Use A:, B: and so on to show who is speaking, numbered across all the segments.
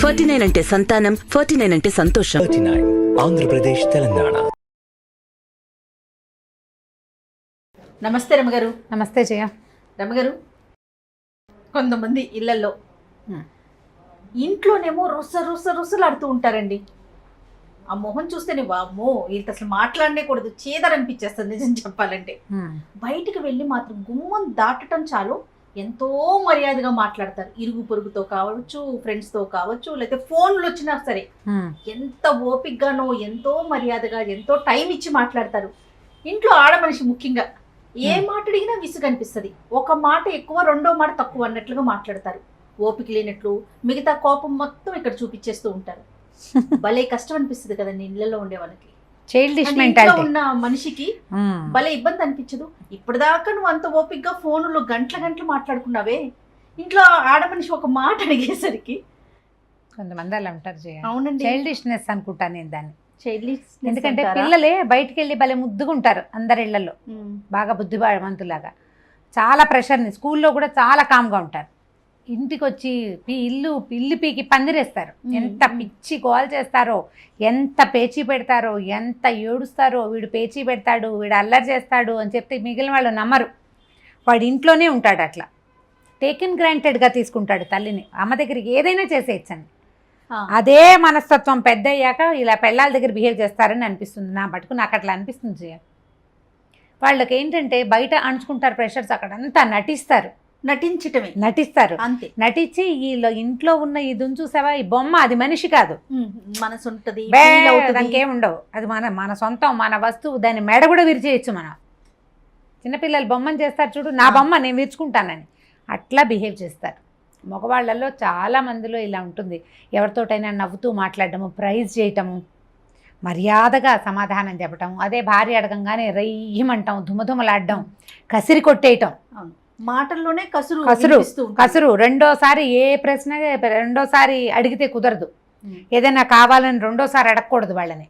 A: 49 అంటే సంతానం, 49 అంటే సంతోషం.
B: 39 ఆంధ్రప్రదేశ్, తెలంగాణ.
C: నమస్తే రమగారు.
D: నమస్తే జయ.
C: రమగారు, కొంతమంది ఇళ్లలో ఇంట్లోనేమో రుసలాడుతూ ఉంటారండి. ఆ మొహం చూస్తేనే వామ్మో వీళ్ళతో అసలు మాట్లాడనే కూడదు, చేదరనిపించేస్తుంది నిజం చెప్పాలంటే. బయటికి వెళ్ళి మాత్రం గుమ్మం దాటటం చాలు ఎంతో మర్యాదగా మాట్లాడతారు. ఇరుగు పొరుగుతో కావచ్చు, ఫ్రెండ్స్తో కావచ్చు, లేకపోతే ఫోన్లు వచ్చినా సరే ఎంత ఓపికగానో ఎంతో మర్యాదగా ఎంతో టైం ఇచ్చి మాట్లాడతారు. ఇంట్లో ఆడమనిషి ముఖ్యంగా ఏ మాట అడిగినా విసుగు అనిపిస్తుంది. ఒక మాట ఎక్కువ, రెండో మాట తక్కువ అన్నట్లుగా మాట్లాడతారు. ఓపిక లేనట్లు మిగతా కోపం మొత్తం ఇక్కడ చూపించేస్తూ ఉంటారు. భలే కష్టం అనిపిస్తుంది కదండి ఇళ్లలో ఉండే వాళ్ళకి. ఉన్న మనిషికి భలే ఇబ్బంది అనిపించదు? ఇప్పటిదాకా నువ్వు అంత ఓపికగా ఫోన్లో గంటలు మాట్లాడుకున్నావే, ఇంట్లో ఆడమనిషి ఒక మాట అడిగేసరికి
D: కొంతమంది అలా ఉంటారు.
C: అవునండి,
D: చైల్డిష్నెస్ అనుకుంటా నేను దాన్ని. ఎందుకంటే పిల్లలే బయటికి వెళ్ళి భలే ముద్దుగా ఉంటారు అందరి ఇళ్లలో, బాగా బుద్ధిమంతులాగా. చాలా ప్రెషర్ని, స్కూల్లో కూడా చాలా కామ్గా ఉంటారు. ఇంటికి వచ్చి ఇల్లు పీకి పందిరేస్తారు. ఎంత పిచ్చి గోల్ చేస్తారో, ఎంత పేచీ పెడతారో, ఎంత ఏడుస్తారో. వీడు పేచీ పెడతాడు, వీడు అల్లరి చేస్తాడు అని చెప్తే మిగిలిన వాళ్ళు నమ్మరు. వాడు ఇంట్లోనే ఉంటాడు, అట్లా టేకెన్ గ్రాంటెడ్గా తీసుకుంటాడు తల్లిని. అమ్మ దగ్గరికి ఏదైనా చేసేయచ్చండి. అదే మనస్తత్వం పెద్ద అయ్యాక ఇలా పెళ్ళాల దగ్గర బిహేవ్ చేస్తారని అనిపిస్తుంది నా మటుకు. నాకు అట్లా అనిపిస్తుంది జయ. వాళ్ళకి ఏంటంటే బయట అణుచుకుంటారు ప్రెషర్స్, అక్కడంతా నటిస్తారు అంతే. నటించి ఇంట్లో ఉన్న ఇది చూసావా, ఈ బొమ్మ అది మనిషి కాదు,
C: మనసు ఉంటుంది,
D: దానికి ఏముండవు. అది మన సొంతం, మన వస్తువు. దాన్ని మెడ కూడా విరిచేయచ్చు మనం. చిన్నపిల్లలు బొమ్మను చేస్తారు చూడు, నా బొమ్మ నేను విరుచుకుంటానని అట్లా బిహేవ్ చేస్తారు. మగవాళ్ళల్లో చాలా మందిలో ఇలా ఉంటుంది. ఎవరితోటైనా నవ్వుతూ మాట్లాడటము, ప్రైజ్ చేయటము, మర్యాదగా సమాధానం చెప్పటం. అదే భార్య అడగంగానే రయ్యమంటాం, దుమదుమలాడడం, కసిరి కొట్టేయటం,
C: మాటల్లోనే
D: కసురు. రెండోసారి ఏ ప్రశ్న రెండోసారి అడిగితే కుదరదు. ఏదైనా కావాలని రెండోసారి అడగకూడదు వాళ్ళని.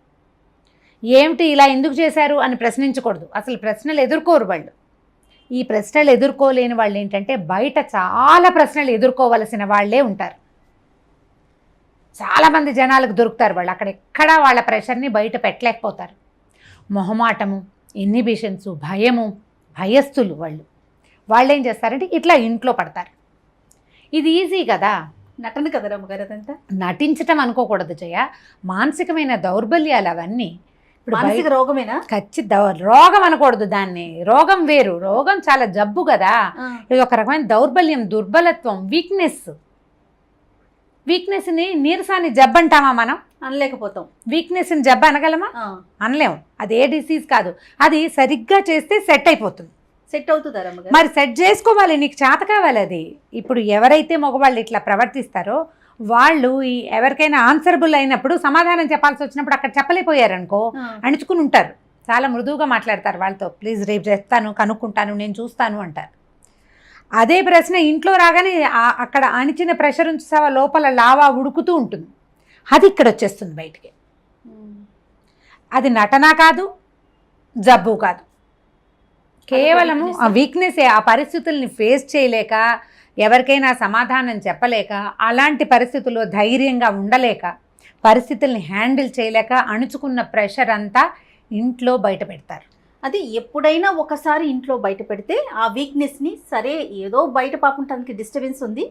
D: ఏమిటి ఇలా ఎందుకు చేశారు అని ప్రశ్నించకూడదు. అసలు ప్రశ్నలు ఎదుర్కోరు వాళ్ళు. ఈ ప్రశ్నలు ఎదుర్కోలేని వాళ్ళు ఏంటంటే బయట చాలా ప్రశ్నలు ఎదుర్కోవలసిన వాళ్ళే ఉంటారు. చాలామంది జనాలకు దొరుకుతారు వాళ్ళు. అక్కడెక్కడా వాళ్ళ ప్రెషర్ని బయట పెట్టలేకపోతారు. మొహమాటము, ఇన్హిబిషన్స్, భయము, భయస్థులు వాళ్ళు ఏం చేస్తారంటే ఇట్లా ఇంట్లో పడతారు. ఇది ఈజీ కదా,
C: నటన కదా రమ్మగారు. అదంతా
D: నటించటం అనుకోకూడదు జయ. మానసికమైన దౌర్బల్యాలు అవన్నీ. ఇప్పుడు
C: మానసిక రోగమేనా?
D: రోగం అనకూడదు దాన్ని. రోగం వేరు, రోగం చాలా జబ్బు కదా. ఇది ఒక రకమైన దౌర్బల్యం, దుర్బలత్వం, వీక్నెస్ని నీరసాన్ని జబ్బు అంటామా మనం?
C: అనలేకపోతాం.
D: వీక్నెస్ని జబ్బు అనగలమా? అనలేము. అది ఏ డిసీజ్ కాదు. అది సరిగ్గా చేస్తే సెట్ అయిపోతుంది.
C: సెట్ అవుతుందా?
D: మరి సెట్ చేసుకోవాలి, నీకు చేత కావాలి అది. ఇప్పుడు ఎవరైతే మగవాళ్ళు ఇట్లా ప్రవర్తిస్తారో వాళ్ళు ఎవరికైనా ఆన్సరబుల్ అయినప్పుడు, సమాధానం చెప్పాల్సి వచ్చినప్పుడు అక్కడ చెప్పలేకపోయారనుకో, అణుచుకుని ఉంటారు. చాలా మృదువుగా మాట్లాడతారు వాళ్ళతో. ప్లీజ్ రేపు చేస్తాను, కనుక్కుంటాను, నేను చూస్తాను అంటారు. అదే ప్రశ్న ఇంట్లో రాగానే అక్కడ అణిచిన ప్రెషర్ ఉంచావా లోపల లావా ఉడుకుతూ ఉంటుంది. అది ఇక్కడ వచ్చేస్తుంది బయటికి. అది నటన కాదు, జబ్బు కాదు, కేవలము ఆ వీక్నెసే. ఆ పరిస్థితుల్ని ఫేస్ చేయలేక, ఎవరికైనా సమాధానం చెప్పలేక, అలాంటి పరిస్థితుల్లో ధైర్యంగా ఉండలేక, పరిస్థితుల్ని హ్యాండిల్ చేయలేక అణుచుకున్న ప్రెషర్ అంతా ఇంట్లో బయట పెడతారు.
C: అది ఎప్పుడైనా ఒకసారి ఇంట్లో బయట పెడితే ఆ వీక్నెస్ని, సరే ఏదో బయట పాపం తనకి డిస్టర్బెన్స్ ఉంది,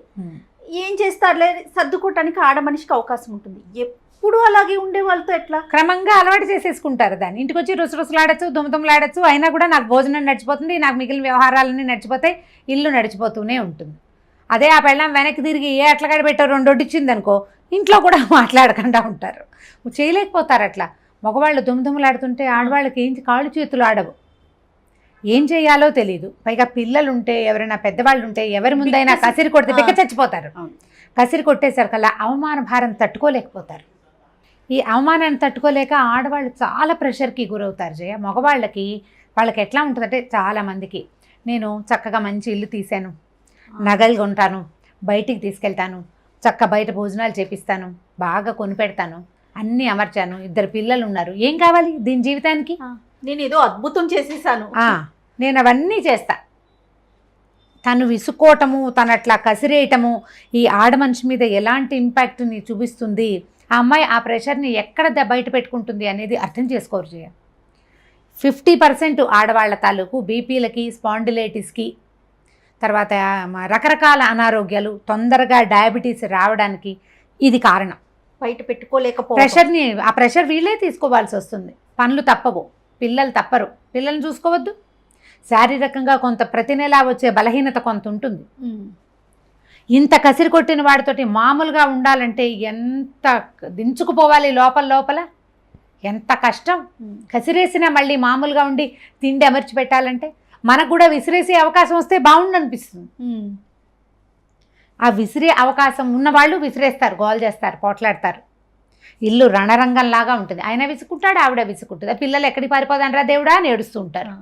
C: ఏం చేస్తారులే సర్దుకోవటానికి ఆడమనిషికి అవకాశం ఉంటుంది. ఎప్పుడు అలాగే ఉండే వాళ్ళతో ఎట్లా?
D: క్రమంగా అలవాటు చేసేసుకుంటారు దాన్ని. ఇంటికి వచ్చి రుసరుసలాడచ్చు, దుమదుమలాడచ్చు, అయినా కూడా నాకు భోజనం నడిచిపోతుంది, నాకు మిగిలిన వ్యవహారాలన్నీ నడిచిపోతాయి, ఇల్లు నడిచిపోతూనే ఉంటుంది. అదే ఆ పెళ్ళం వెనక్కి తిరిగి ఏ అట్లగాడ పెట్టారు రెండు వడ్డిచ్చింది అనుకో, ఇంట్లో కూడా మాట్లాడకుండా ఉంటారు. చేయలేకపోతారు అట్లా. మగవాళ్ళు దుమదుమలాడుతుంటే ఆడవాళ్ళకి ఏం కాళ్ళు చేతులు ఆడవు, ఏం చేయాలో తెలియదు. పైగా పిల్లలుంటే, ఎవరైనా పెద్దవాళ్ళు ఉంటే, ఎవరి ముందైనా కసిరి కొడితే పిక్క చచ్చిపోతారు. కసిరి కొట్టేసరికల్లా అవమాన భారం తట్టుకోలేకపోతారు. ఈ అవమానాన్ని తట్టుకోలేక ఆడవాళ్ళు చాలా ప్రెషర్కి గురవుతారు జయ. మగవాళ్ళకి ఎట్లా ఉంటుందంటే, చాలామందికి నేను చక్కగా మంచి ఇల్లు తీశాను, నగలు కొంటాను, బయటికి తీసుకెళ్తాను, బయట భోజనాలు చేపిస్తాను, బాగా కొనిపెడతాను, అన్నీ అమర్చాను, 2 పిల్లలు ఉన్నారు, ఏం కావాలి దీని జీవితానికి?
C: నేను ఏదో అద్భుతం చేసేసాను,
D: నేను అవన్నీ చేస్తా. తను విసుకోవటము, తను అట్లా కసిరేయటము ఈ ఆడ మనిషి మీద ఎలాంటి ఇంపాక్ట్ని చూపిస్తుంది, ఆ అమ్మాయి ఆ ప్రెషర్ని ఎక్కడ బయట పెట్టుకుంటుంది అనేది అర్థం చేసుకోరు జయ. 50% ఆడవాళ్ల తాలూకు బీపీలకి, స్పాండిలైటిస్కి, తర్వాత రకరకాల అనారోగ్యాలు, తొందరగా డయాబెటీస్ రావడానికి ఇది కారణం.
C: బయట పెట్టుకోలేకపోతే
D: ప్రెషర్ని, ఆ ప్రెషర్ వీళ్ళే తీసుకోవాల్సి వస్తుంది. పనులు తప్పవు, పిల్లలు తప్పరు, పిల్లల్ని చూసుకోవద్దు. శారీరకంగా కొంత ప్రతి నెలా వచ్చే బలహీనత కొంత ఉంటుంది. ఇంత కసిరి కొట్టిన వాడితోటి మామూలుగా ఉండాలంటే ఎంత దించుకుపోవాలి లోపల ఎంత కష్టం. కసిరేసినా మళ్ళీ మామూలుగా ఉండి తిండి అమర్చి పెట్టాలంటే మనకు కూడా విసిరేసే అవకాశం వస్తే బాగుండు అనిపిస్తుంది. ఆ విసిరే అవకాశం ఉన్నవాళ్ళు విసిరేస్తారు, గోల్ చేస్తారు, పోట్లాడతారు. ఇల్లు రణరంగంలాగా ఉంటుంది. ఆయన విసుకుంటాడు, ఆవిడ విసుకుంటుంది. పిల్లలు ఎక్కడికి పారిపోదానరా దేవుడా అని ఏడుస్తూ ఉంటారు.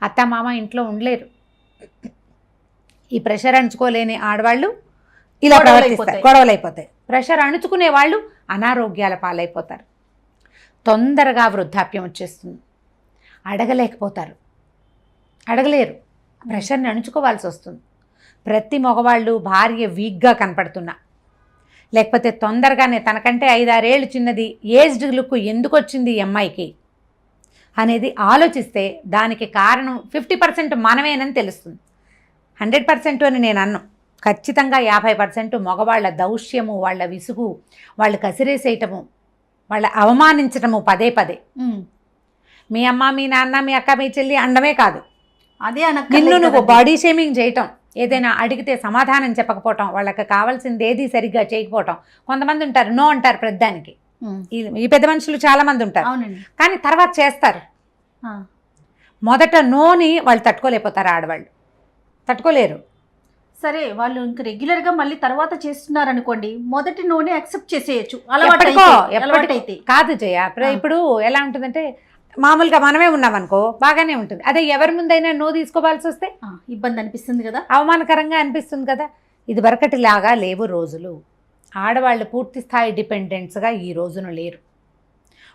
D: అత్త మామ ఇంట్లో ఉండలేరు. ఈ ప్రెషర్ అణుచుకోలేని ఆడవాళ్ళు ఇలా ప్రవర్తిస్తారు, గొడవలు అయిపోతాయి. ప్రెషర్ అణుచుకునే వాళ్ళు అనారోగ్యాల పాలైపోతారు. తొందరగా వృద్ధాప్యం వచ్చేస్తుంది. అడగలేకపోతారు, అడగలేరు, ప్రెషర్ని అణుచుకోవాల్సి వస్తుంది. ప్రతి మగవాళ్ళు భార్య వీక్గా కనపడుతున్నా, లేకపోతే తొందరగానే తనకంటే 5-6 ఏళ్ళు చిన్నది ఏజ్డ్ లుక్ ఎందుకు వచ్చింది ఈ అమ్మాయికి అనేది ఆలోచిస్తే దానికి కారణం 50% మనమేనని తెలుస్తుంది. 100% అని నేను అన్నాను. ఖచ్చితంగా 50% మగవాళ్ళ దౌష్యము, వాళ్ళ విసుగు, వాళ్ళు కసిరేసేయటము, వాళ్ళ అవమానించటము పదే. మీ అమ్మ, మీ నాన్న, మీ అక్క, మీ చెల్లి అండమే కాదు,
C: అదే
D: నిన్ను నువ్వు బాడీ షేమింగ్ చేయటం, ఏదైనా అడిగితే సమాధానం చెప్పకపోవటం, వాళ్ళకి కావాల్సింది ఏది సరిగ్గా చేయకపోవటం. కొంతమంది ఉంటారు నో అంటారు ప్రతిదానికి. ఈ పెద్ద మనుషులు చాలా మంది ఉంటారు, కానీ తర్వాత చేస్తారు. మొదట నోని వాళ్ళు తట్టుకోలేకపోతారు, ఆడవాళ్ళు తట్టుకోలేరు.
C: సరే, వాళ్ళు ఇంకా రెగ్యులర్ గా మళ్ళీ తర్వాత చేస్తున్నారు అనుకోండి, మొదటి నూనె యాక్సెప్ట్ చేసేయచ్చు.
D: ఎప్పటికైతే కాదు జయ. ఇప్పుడు ఎలా ఉంటుందంటే మామూలుగా మనమే ఉన్నామనుకో బాగానే ఉంటుంది. అదే ఎవరి ముందైనా నో తీసుకోవాల్సి వస్తే
C: ఇబ్బంది అనిపిస్తుంది కదా,
D: అవమానకరంగా అనిపిస్తుంది కదా. ఇది వరకటిలాగా లేవు రోజులు. ఆడవాళ్ళు పూర్తి స్థాయి డిపెండెంట్స్గా ఈ రోజున లేరు.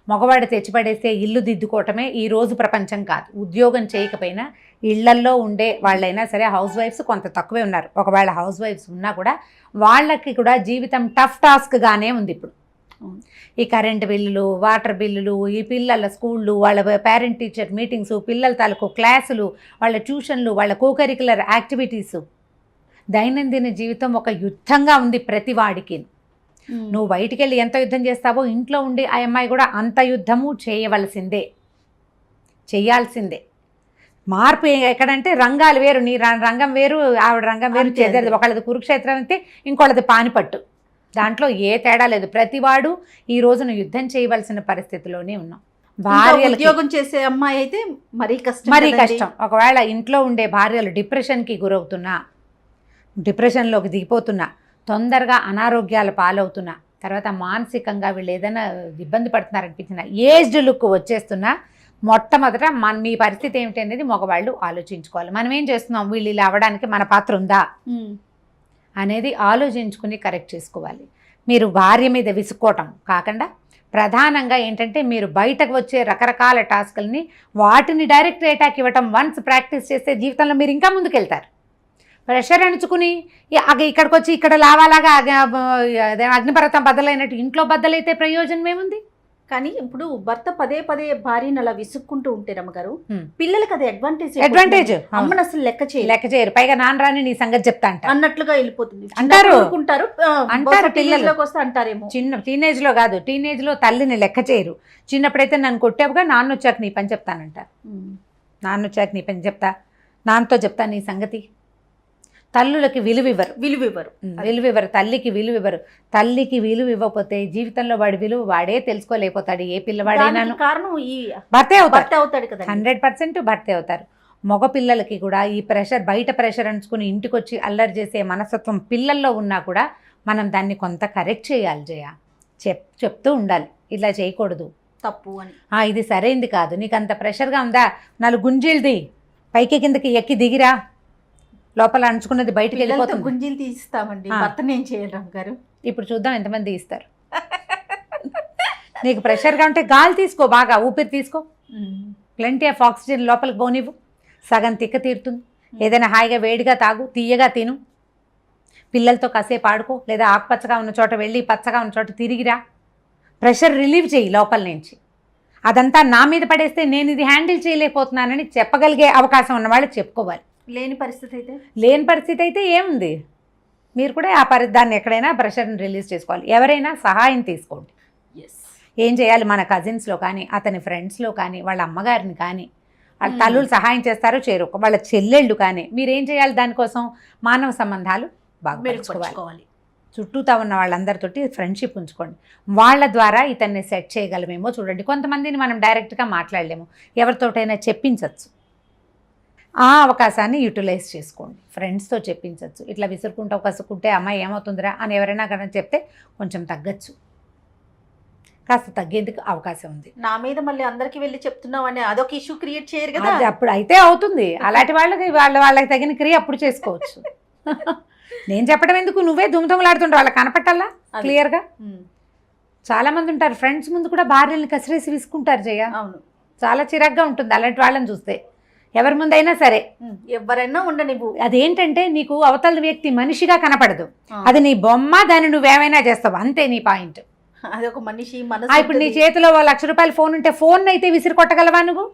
D: మగవాడు తెచ్చిపడేస్తే ఇల్లు దిద్దుకోవటమే ఈ రోజు ప్రపంచం కాదు. ఉద్యోగం చేయకపోయినా ఇళ్లల్లో ఉండే వాళ్ళైనా సరే, హౌస్ వైఫ్స్ కొంత తక్కువే ఉన్నారు. ఒకవేళ హౌస్ వైఫ్స్ ఉన్నా కూడా వాళ్ళకి కూడా జీవితం టఫ్ టాస్క్గానే ఉంది ఇప్పుడు. ఈ కరెంటు బిల్లులు, వాటర్ బిల్లులు, ఈ పిల్లల స్కూళ్ళు, వాళ్ళ పేరెంట్ టీచర్ మీటింగ్స్, పిల్లల తాలూకు క్లాసులు, వాళ్ళ ట్యూషన్లు, వాళ్ళ కోకరికులర్ యాక్టివిటీసు, దైనందిన జీవితం ఒక యుద్ధంగా ఉంది ప్రతి వాడికి. నువ్వు బయటికి వెళ్ళి ఎంత యుద్ధం చేస్తావో ఇంట్లో ఉండి ఆ అమ్మాయి కూడా అంత యుద్ధము చేయవలసిందే, చెయ్యాల్సిందే. మార్పు ఎక్కడంటే రంగాలు వేరు, నీ రంగం వేరు, ఆవిడ రంగం వేరు చేసేది. ఒకళ్ళది కురుక్షేత్రం అయితే ఇంకోళ్ళది పానిపట్టు. దాంట్లో ఏ తేడా లేదు. ప్రతివాడు ఈ రోజున యుద్ధం చేయవలసిన పరిస్థితిలోనే ఉన్నాం.
C: భార్య ఉద్యోగం చేసే అమ్మాయి అయితే మరీ కష్టం.
D: ఒకవేళ ఇంట్లో ఉండే భార్యలు డిప్రెషన్కి గురవుతున్నా, డిప్రెషన్లోకి దిగిపోతున్నా, తొందరగా అనారోగ్యాల పాలవుతున్నా, తర్వాత మానసికంగా వీళ్ళు ఏదైనా ఇబ్బంది పడుతున్నారనిపించిన, ఏజ్డ్ లుక్ వచ్చేస్తున్నా, మొట్టమొదట మీ పరిస్థితి ఏమిటి అనేది మగవాళ్ళు ఆలోచించుకోవాలి. మనం ఏం చేస్తున్నాం, వీళ్ళు ఇలా అవ్వడానికి మన పాత్ర ఉందా అనేది ఆలోచించుకుని కరెక్ట్ చేసుకోవాలి. మీరు భార్య మీద విసుక్కోవటం కాకుండా ప్రధానంగా ఏంటంటే మీరు బయటకు వచ్చే రకరకాల టాస్కుల్ని వాటిని డైరెక్ట్ అటాక్ ఇవ్వటం వన్స్ ప్రాక్టీస్ చేస్తే జీవితంలో మీరు ఇంకా ముందుకెళ్తారు. ప్రెషర్ అణుచుకుని ఇక్కడికి వచ్చి ఇక్కడ లావాలాగా అగ్నిపర్వతం బద్దలైనట్టు ఇంట్లో బద్దలైతే ప్రయోజనం ఏముంది?
C: కానీ ఇప్పుడు భర్త పదే భార్యను అలా విసుక్కుంటూ ఉంటే రమ్మగారు, పిల్లలకి అది అడ్వాంటేజ్. అమ్మని అసలు లెక్క చేయరు.
D: పైగా నాన్న రాని నీ సంగతి చెప్తా
C: అన్నట్లుగా వెళ్ళిపోతుంది
D: అంటారు.
C: పిల్లలకు వస్తే అంటారేమో.
D: చిన్న టీనేజ్ లో కాదు, టీనేజ్ లో తల్లిని లెక్క చేయరు. చిన్నప్పుడైతే నన్ను కొట్టావుగా, నాన్న వచ్చాక నీ పని చెప్తానంటారు. నాన్న వచ్చాక నీ పని చెప్తా, నాన్నతో చెప్తా నీ సంగతి. తల్లులకి విలువివ్వరు, తల్లికి విలువివ్వరు. తల్లికి విలువ ఇవ్వకపోతే జీవితంలో వాడి విలువ వాడే తెలుసుకోలేకపోతాడు. ఏ పిల్లవాడైనా
C: కారణం ఈ
D: భర్తే
C: అవుతాడు కదా,
D: 100% భర్తే అవుతారు. మగ పిల్లలకి కూడా ఈ ప్రెషర్, బయట ప్రెషర్ అంచుకుని ఇంటికి వచ్చి అల్లరి చేసే మనస్తత్వం పిల్లల్లో ఉన్నా కూడా మనం దాన్ని కొంత కరెక్ట్ చేయాలి జయ. చెప్తూ ఉండాలి, ఇలా చేయకూడదు,
C: తప్పు అని.
D: ఇది సరైంది కాదు, నీకు అంత ప్రెషర్గా ఉందా, 4 గుంజీలది పైకి కిందకి ఎక్కి దిగిరా, లోపల అంచుకున్నది బయటకు వెళ్ళిపోతుంది.
C: గుంజీలు తీస్తామండి, భర్తను ఏం చేయడం గారు.
D: ఇప్పుడు చూద్దాం ఎంతమంది ఇస్తారు. నీకు ప్రెషర్గా ఉంటే గాలి తీసుకో, బాగా ఊపిరి తీసుకో, ప్లెంటీ ఆఫ్ ఆక్సిజన్ లోపలికి పోనివ్వు, సగం తిక్క తీరుతుంది. ఏదైనా హాయిగా వేడిగా తాగు, తీయగా తిను, పిల్లలతో కాసేపు ఆడుకో, లేదా ఆకుపచ్చగా ఉన్న చోట వెళ్ళి పచ్చగా ఉన్న చోట తిరిగిరా. ప్రెషర్ రిలీవ్ చేయి లోపల నుంచి. అదంతా నా మీద పడేస్తే నేను ఇది హ్యాండిల్ చేయలేకపోతున్నానని చెప్పగలిగే అవకాశం ఉన్న వాళ్ళు చెప్పుకోవాలి.
C: లేని పరిస్థితి అయితే
D: లేని పరిస్థితి అయితే ఏముంది, మీరు కూడా ఆ దాన్ని ఎక్కడైనా ప్రెషర్ని రిలీజ్ చేసుకోవాలి. ఎవరైనా సహాయం తీసుకోండి. ఏం చేయాలి, మన కజిన్స్లో కానీ, అతని ఫ్రెండ్స్లో కానీ, వాళ్ళ అమ్మగారిని కానీ, వాళ్ళ తల్లులు సహాయం చేస్తారో చేయరు, వాళ్ళ చెల్లెళ్ళు కానీ, మీరేం చేయాలి, దానికోసం మానవ సంబంధాలు బాగా పెంచుకోవాలి. చుట్టూతా ఉన్న వాళ్ళందరితోటి ఫ్రెండ్షిప్ ఉంచుకోండి. వాళ్ళ ద్వారా ఇతన్ని సెట్ చేయగలమేమో చూడండి. కొంతమందిని మనం డైరెక్ట్గా మాట్లాడలేము, ఎవరితోటైనా చెప్పించవచ్చు. ఆ అవకాశాన్ని యూటిలైజ్ చేసుకోండి. ఫ్రెండ్స్తో చెప్పించవచ్చు. ఇట్లా విసురుకుంటూ కసుకుంటే అమ్మాయి ఏమవుతుందిరా అని ఎవరైనా కనుక చెప్తే కొంచెం తగ్గచ్చు, కాస్త తగ్గేందుకు అవకాశం ఉంది.
C: నా మీద మళ్ళీ అందరికి వెళ్ళి చెప్తున్నావు అని అదొక ఇష్యూ క్రియేట్ చేయరు కదా.
D: అది అప్పుడు అయితే అవుతుంది. అలాంటి వాళ్ళకి వాళ్ళకి తగిన క్రియ అప్పుడు చేసుకోవచ్చు. నేను చెప్పడం ఎందుకు, నువ్వే దుమ్దుమలాడుతుంటావు, వాళ్ళకి కనపట్టాలా క్లియర్గా. చాలా మంది ఉంటారు ఫ్రెండ్స్ ముందు కూడా భార్యల్ని కసిరేసి విసుకుంటారు జయ.
C: అవును,
D: చాలా చిరాగ్గా ఉంటుంది అలాంటి వాళ్ళని చూస్తే. ఎవరి ముందైనా సరే,
C: ఎవరైనా ఉండనివ్వు.
D: అదేంటంటే నీకు అవతల వ్యక్తి మనిషిగా కనపడదు, అది నీ బొమ్మ, దాన్ని నువ్వేమైనా చేస్తావు, అంతే నీ పాయింట్.
C: అదొక మనిషి మనసు.
D: ఇప్పుడు నీ చేతిలో ₹1,00,000 ఫోన్ ఉంటే ఫోన్ అయితే విసిరి కొట్టగలవా నువ్వు?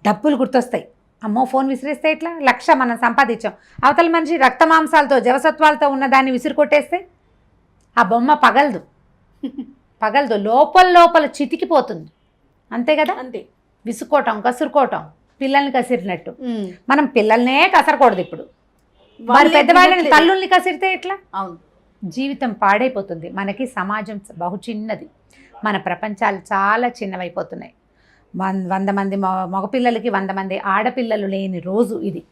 D: డబ్బులు గుర్తొస్తాయి. అమ్మో ఫోన్ విసిరేస్తే ఇట్లా 1,00,000 మనం సంపాదించాం, అవతల మనిషి రక్త మాంసాలతో జవసత్వాలతో ఉన్న దాన్ని విసిరి కొట్టేస్తే ఆ బొమ్మ పగలదు, లోపల చితికిపోతుంది. అంతే కదా.
C: అంతే.
D: విసుకోవటం, కసురుకోవటం, పిల్లల్ని కసిరినట్టు. మనం పిల్లల్నే కసరకూడదు. ఇప్పుడు వారి పెద్దవాళ్ళని, తల్లుల్ని కసిరితే ఎట్లా?
C: అవును,
D: జీవితం పాడైపోతుంది. మనకి సమాజం బహు చిన్నది, మన ప్రపంచాలు చాలా చిన్నవైపోతున్నాయి. 100 మంది మగపిల్లలకి 100 మంది ఆడపిల్లలు లేని రోజు ఇది.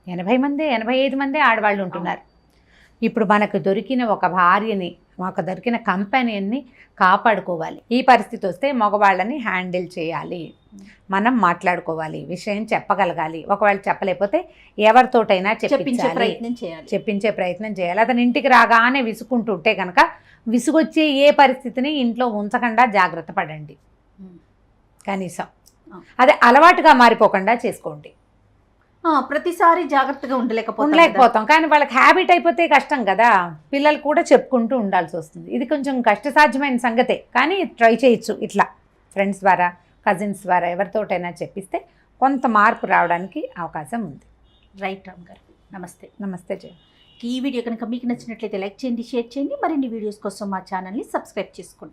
D: 80 మంది 85 మంది ఆడవాళ్ళు ఉంటున్నారు. ఇప్పుడు మనకు దొరికిన ఒక భార్యని, మాకు దొరికిన కంపెనీని కాపాడుకోవాలి. ఈ పరిస్థితి వస్తే మగవాళ్ళని హ్యాండిల్ చేయాలి, మనం మాట్లాడుకోవాలి, విషయం చెప్పగలగాలి. ఒకవేళ చెప్పలేకపోతే ఎవరితోటైనా చెప్పించే ప్రయత్నం చేయాలి. అతని ఇంటికి రాగానే విసుకుంటుంటే కనుక విసుగొచ్చే ఏ పరిస్థితిని ఇంట్లో ఉంచకుండా జాగ్రత్త పడండి. కనీసం అదే అలవాటుగా మారిపోకుండా చేసుకోండి.
C: ప్రతిసారి జాగ్రత్తగా
D: ఉండలేకపోతాం, కానీ వాళ్ళకి హ్యాబిట్ అయిపోతే కష్టం కదా. పిల్లలు కూడా చెప్పుకుంటూ ఉండాల్సి వస్తుంది. ఇది కొంచెం కష్టసాధ్యమైన సంగతే, కానీ ట్రై చేయొచ్చు. ఇట్లా ఫ్రెండ్స్ ద్వారా, కజిన్స్ ద్వారా ఎవరితోటైనా చెప్పిస్తే కొంత మార్పు రావడానికి అవకాశం ఉంది.
C: రైట్ రామ్ గారు, నమస్తే.
D: నమస్తే జయ.
C: ఈ వీడియో కనుక మీకు నచ్చినట్లయితే లైక్ చేయండి, షేర్ చేయండి. మరిన్ని వీడియోస్ కోసం మా ఛానల్ని సబ్స్క్రైబ్ చేసుకోండి.